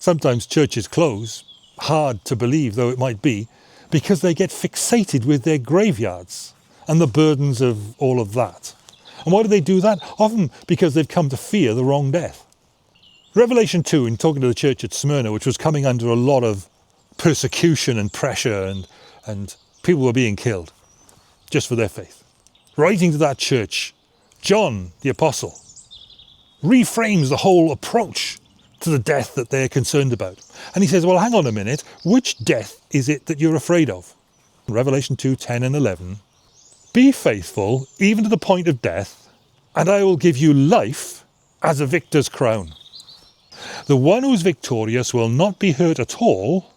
Sometimes churches close, hard to believe though it might be, because they get fixated with their graveyards and the burdens of all of that. And why do they do that? Often because they've come to fear the wrong death. Revelation 2, in talking to the church at Smyrna, which was coming under a lot of persecution and pressure, and people were being killed just for their faith. Writing to that church, John, the apostle, reframes the whole approach to the death that they're concerned about. And he says, well, hang on a minute, which death is it that you're afraid of? Revelation 2, 10 and 11. Be faithful even to the point of death, and I will give you life as a victor's crown. The one who is victorious will not be hurt at all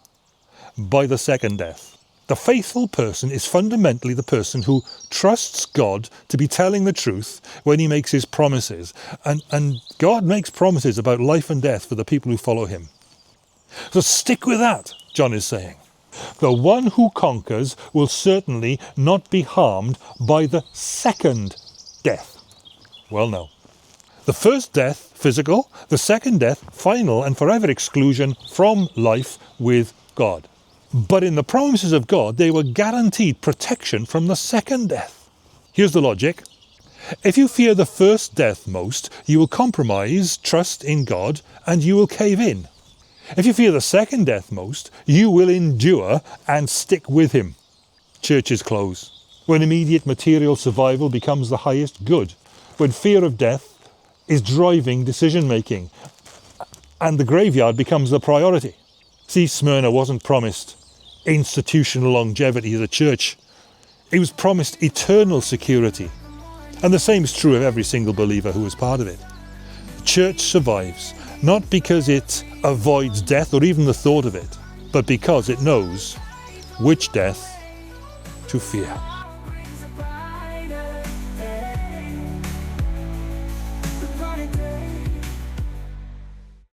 by the second death. The faithful person is fundamentally the person who trusts God to be telling the truth when he makes his promises. And God makes promises about life and death for the people who follow him. So stick with that, John is saying. The one who conquers will certainly not be harmed by the second death. Well, no. The first death, physical. The second death, final and forever exclusion from life with God. But in the promises of God, they were guaranteed protection from the second death. Here's the logic. If you fear the first death most, you will compromise trust in God and you will cave in. If you fear the second death most, you will endure and stick with him. Churches close. When immediate material survival becomes the highest good. When fear of death is driving decision-making and the graveyard becomes the priority. See, Smyrna wasn't promised institutional longevity as a church. It was promised eternal security. And the same is true of every single believer who was part of it. The church survives, not because it avoids death or even the thought of it, but because it knows which death to fear.